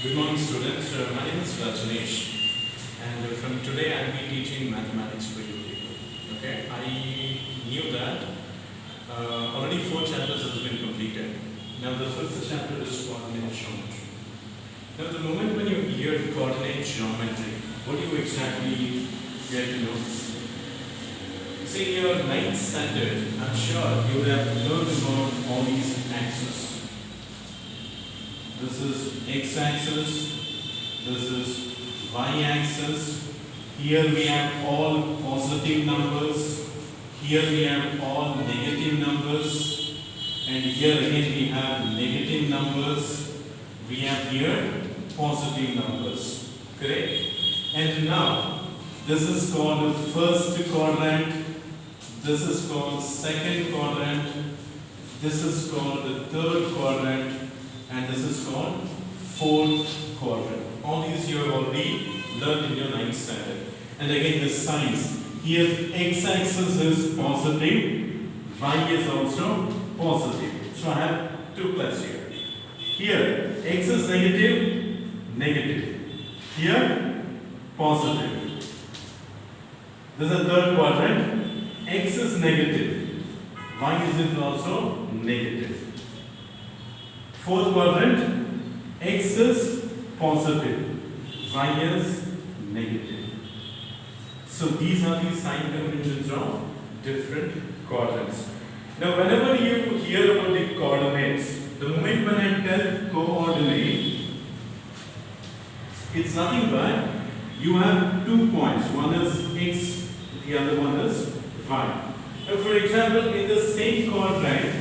Good morning, students. My name is Rajneesh, and from today I'll be teaching mathematics for you people. Okay, I knew that already 4 chapters has been completed. Now the fifth chapter is coordinate geometry. Now the moment when you hear coordinate geometry, what do you exactly get to know? See, in your 9th standard, I'm sure you would have learned about all these axes. This is x-axis, this is y-axis. Here we have all positive numbers, here we have all negative numbers, and here again we have negative numbers, we have here positive numbers, correct? And now, this is called the first quadrant, this is called second quadrant, this is called the third quadrant, and this is called fourth quadrant. All these you have already learned in your 9th standard. And again the signs. Here x-axis is positive, y is also positive. So I have 2 plus here. Here x is negative, negative. Here positive. This is the third quadrant. X is negative, y is also negative. Fourth quadrant, x is positive, y is negative. So these are the sign conventions of different quadrants. Now whenever you hear about the coordinates, the moment when I tell coordinate, it's nothing but you have 2 points. One is x, the other one is y. Now for example, in the same quadrant,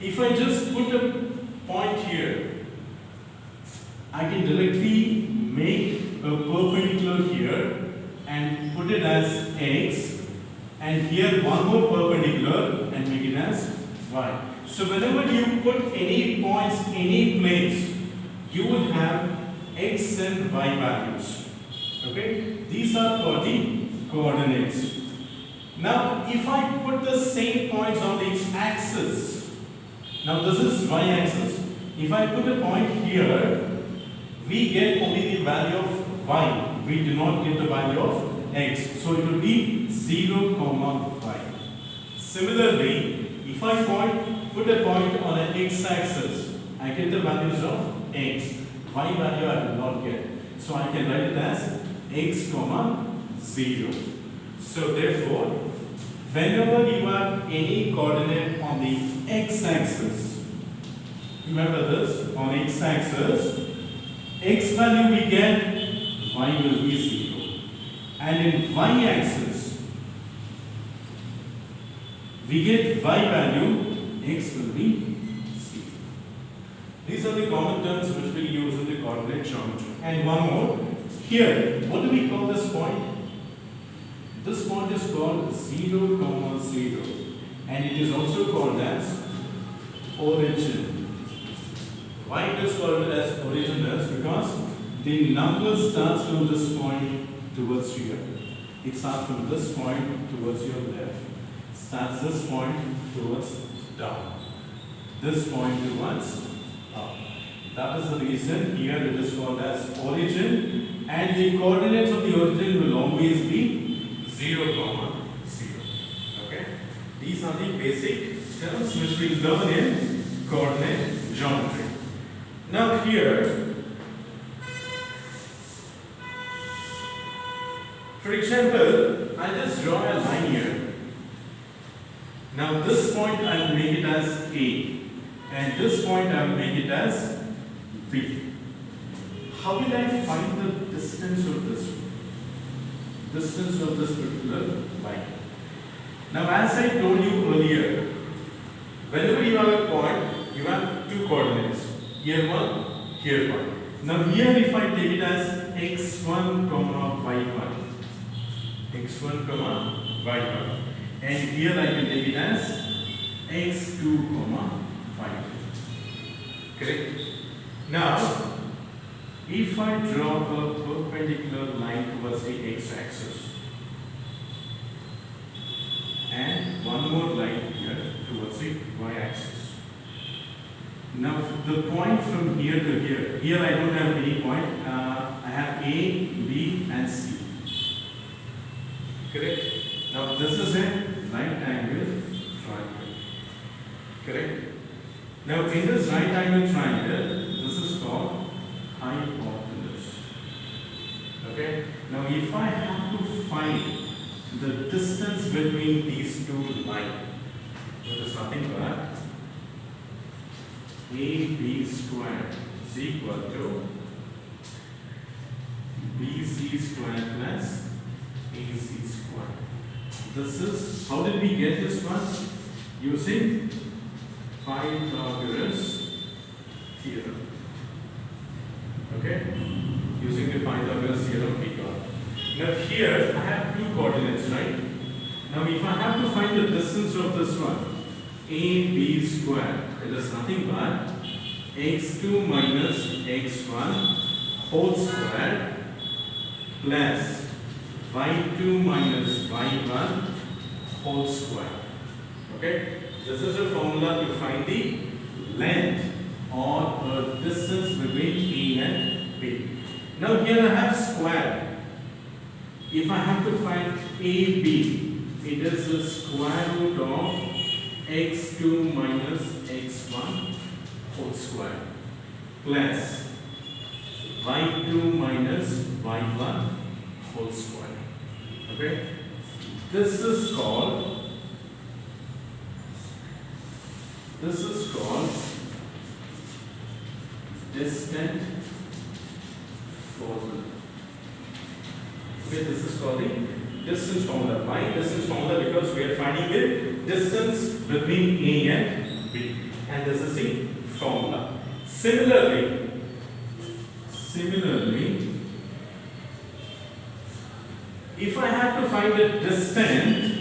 if I just put a point here, I can directly make a perpendicular here and put it as x, and here one more perpendicular and make it as y. So whenever you put any points, any planes, you will have x and y values. Okay? These are called the coordinates. Now if I put the same points on the axis, now this is y-axis. If I put a point here, we get only the value of y. We do not get the value of x. So it will be 0, y. Similarly, if I put a point on an x-axis, I get the values of x. Y value I will not get. So I can write it as x, 0. So therefore, whenever you have any coordinate on the x-axis, remember this, on x-axis, x value we get, y will be 0. And in y-axis, we get y value, x will be 0. These are the common terms which we use in the coordinate geometry. And one more, here, what do we call this point? This point is called 0, 0, and it is also called as origin. Why it is called as origin is because the number starts from this point towards here. It starts from this point towards your left. Starts this point towards down. This point towards up. That is the reason here it is called as origin, and the coordinates of the origin will always be 0, 0. Okay? These are the basic terms which we learn in coordinate geometry. Now here, for example, I just draw a line here. Now this point I will make it as A, and this point I will make it as B. How will I find the distance of this one? Distance of this particular line. Now as I told you earlier, whenever you have a point, you have 2 coordinates. Here one, here one. Now here if I take it as x1, y1, x1, y1, and here I can take it as x2, y2. Correct? Now if I draw a perpendicular line towards the x-axis and one more line here towards the y-axis. Now the point from here to here I don't have any point. I have A, B and C. Correct? Now this is a right angle triangle. Correct? Now in this right angle triangle, this is called hypotenuse. Okay? Now if I have to find the distance between these two lines, it is nothing but AB squared is equal to BC squared plus AC squared. This is, how did we get this one? Using Pythagoras theorem. Okay? Using the Pythagoras theorem we got. Now here I have two coordinates, right? Now if I have to find the distance of this one, AB squared, it is nothing but x2 minus x1 whole squared plus y2 minus y1 whole squared. Okay? This is a formula to find the length or the distance between A and B. Now here I have square. If I have to find AB, it is the square root of x2 minus x1 whole square plus y2 minus y1 whole square. Okay? This is called distant formula. Okay, this is called the distance formula. Why distance formula? Because we are finding the distance between A and B, and this is the formula. Similarly, if I have to find the distance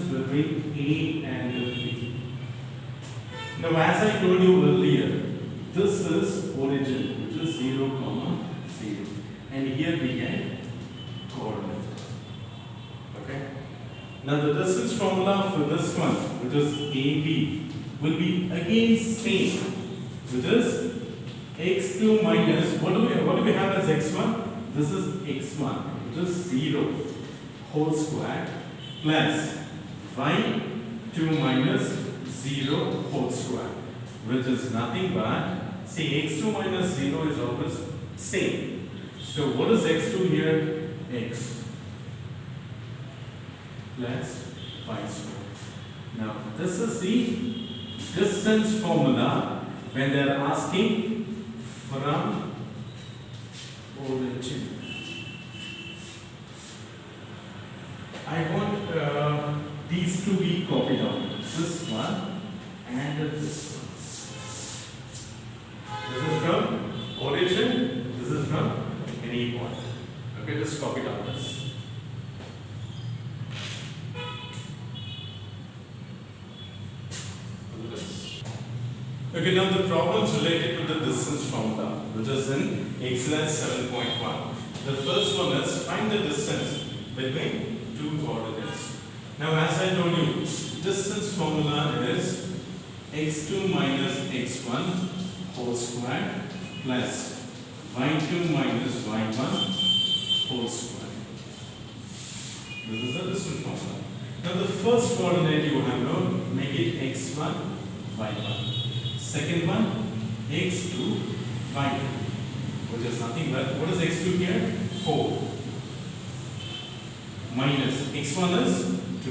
between A and B. Now, as I told you earlier, this is origin, which is 0, 0, and here we get coordinate. Okay. Now, the distance formula for this one, which is AB, will be again same, which is x2 minus, what do we have as x1? This is x1, which is 0 whole square plus y2 minus 0 whole square, which is nothing but, see, x2 minus 0 is always same. So what is x2 here? X plus y square. Now this is the distance formula when they are asking from origin. I want these to be copied out. This one and this one. This is from origin, this is from any point. Okay, just copy down this. Okay, now the problems related to the distance formula, which is in exercise 7.1. The first one is find the distance between two coordinates. Now, as I told you, distance formula is x2 minus x1 whole square plus y2 minus y1 whole square. This is the distance formula. Now, the first coordinate you have to make it x1, y1. Second one, x2, y2, which is nothing but, what is x2 here? 4. Minus x1 is 2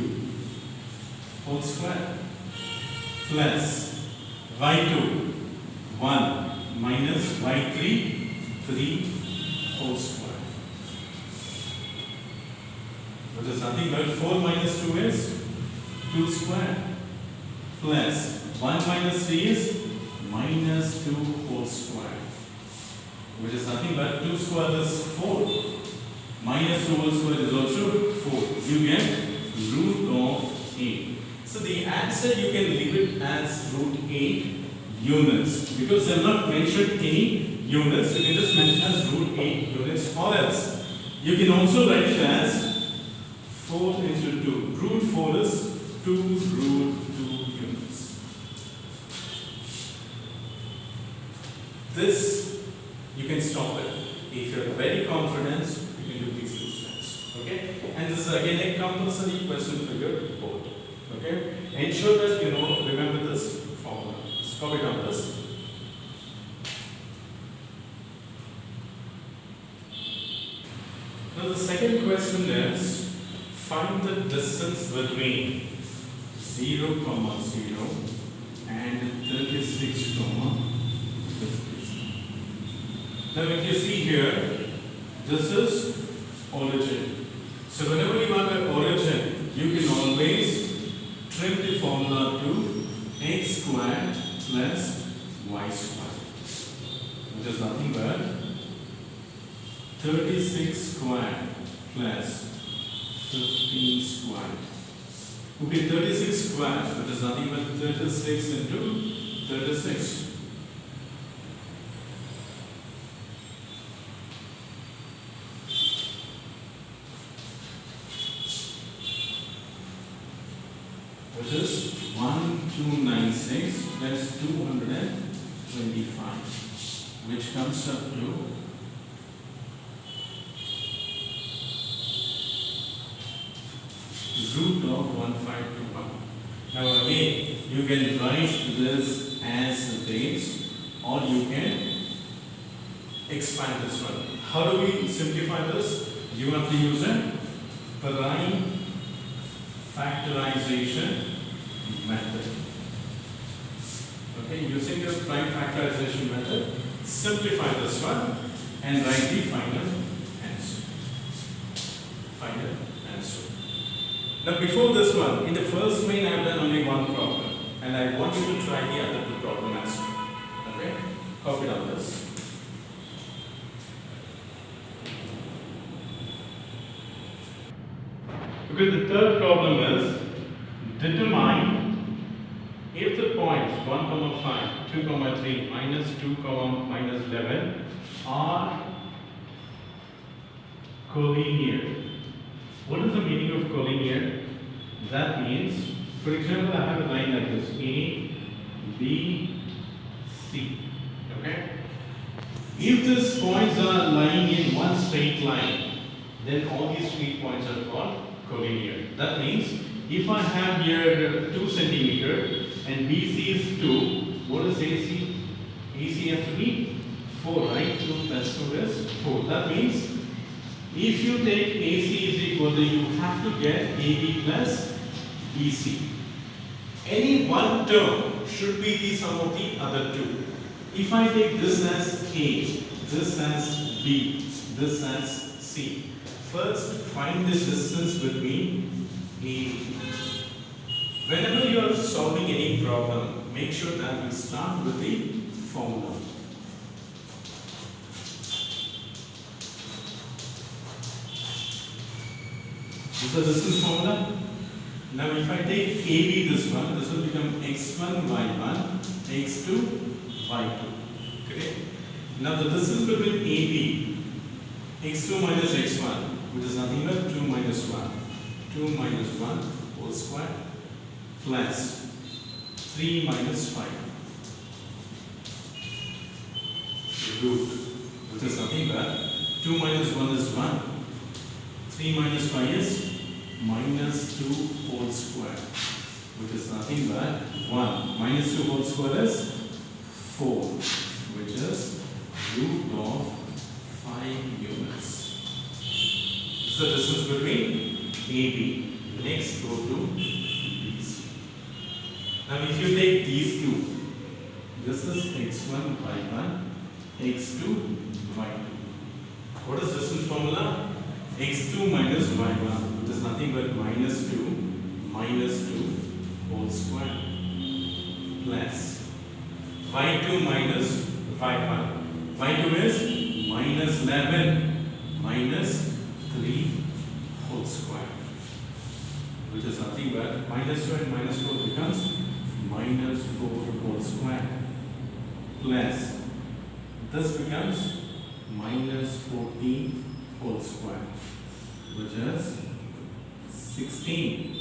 whole square plus y2 1 minus y3 3 whole square, which is nothing but 4 minus 2 is 2 square plus 1 minus 3 is minus 2 whole square, which is nothing but 2 square is 4. Minus 2 whole square is also 4. You get root of 8. So the answer you can leave it as root 8 units. Because they have not mentioned any units, you can just mention as root 8 units, or else You can also write it as 4 into 2. Root 4 is 2 root 2 units. This you can stop it. If you are very confident, you can do these 2 steps. Okay? And this is again a compulsory question for your board. Okay? Ensure that you know, remember this formula. Let's copy down this. Now the second question is, find the distance between 0, 0 and 36, 56. Now if you see here, this is origin. So whenever you have an origin, you can always trim the formula to x squared plus y squared, which is nothing but 36 squared plus 15 squared. Okay, 36 squared, which is nothing but 36 into 36. Which is 1296 plus 225, which comes up to root of 1521. Now again, you can write this as base, or you can expand this one. How do we simplify this? You have to use a prime factorization method. Okay, using the prime factorization method, simplify this one and write the final answer. Final answer. Now before this one, in the first main I have done only one problem, and I want you to try the other 2 problems as well. Okay, copy down this. Okay, the third problem is, determine if the points 1, 5, 2, 3, minus 2, minus 11 are collinear. What is the meaning of collinear? That means, for example, I have a line like this, A, B, C. Okay? If these points are lying in one straight line, then all these 3 points are called collinear. That means, if I have here 2 centimeter and BC is 2, what is AC? AC has to be 4, right? 2 plus 2 is 4. That means, if you take AC is equal to, you have to get AB plus BC. Any one term should be the sum of the other 2. If I take this as A, this as B, this as C, first find the distance between A and B. Whenever you are solving any problem, make sure that you start with the formula. This is the distance formula. Now if I take AB, this will become x1, y1, x2, y2. Correct? Now the distance between AB, x2 minus x1, which is nothing but 2 minus 1. 2 minus 1 whole square plus 3 minus 5 root, which is nothing but 2 minus 1 is 1, 3 minus 5 is minus 2 whole square, which is nothing but 1. Minus 2 whole square is 4, which is root of 5 units. This is the distance between AB. Next, go to BC. Now, if you take these 2, this is x1, y1, x2, y2. What is distance formula? x2 minus y1, which is nothing but minus 2 whole square plus y2 minus y1. y2 is minus 11 minus 3 whole square, which is nothing but minus 2 and minus 4 becomes minus 4 whole square plus this becomes minus 14 whole square, which is 16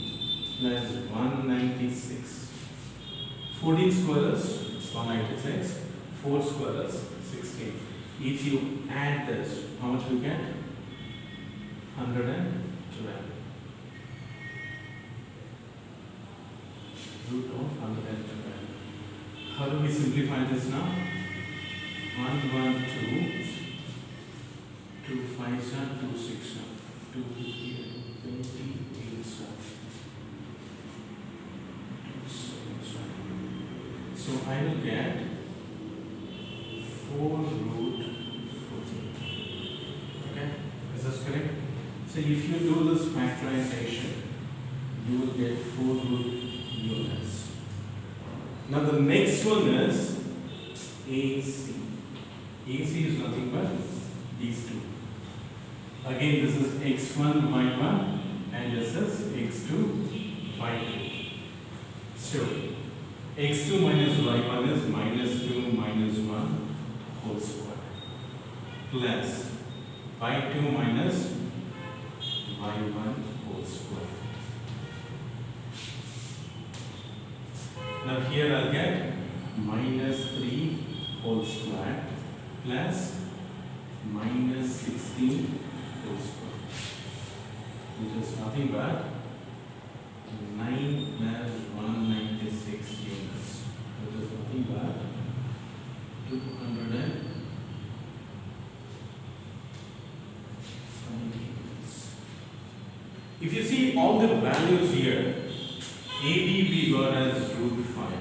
plus 196. 14 square is 196. 4 square is 16. If you add this, how much we get? 112. Root of 112. How do we simplify this now? 112. 2 5s are 2 6 2 28 So I will get 4 root 14. Okay, is this correct? So if you do this factorization, you will get 4 root units. Now the next one is AC. AC is nothing but these two. Again, this is x1, y1, and this is x2, y2. So x2 minus y1 is minus 2 minus 1 whole square plus y2 minus y1 whole square. Now here I'll get minus 3 whole square plus minus 16 whole square, which is nothing but 9 plus 196 units, which is nothing but 205 units. If you see all the values here, AB we got as root 5,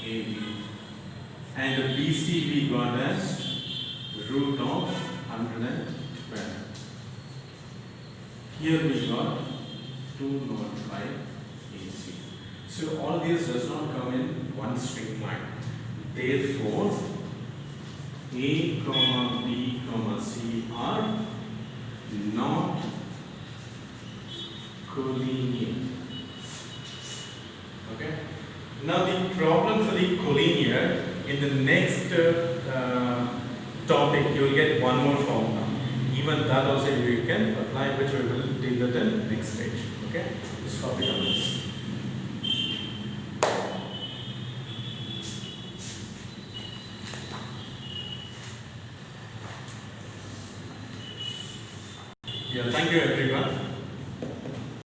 AB, and the BC we got as root of 112. Here we got 205 AC. So all these does not come in one straight line. Therefore, A, comma B, comma C are not collinear. Okay. Now the problem for the collinear, in the next topic you will get one more formula. Even that also you can apply, which we will deal with in next stage. Okay. Just copy on this.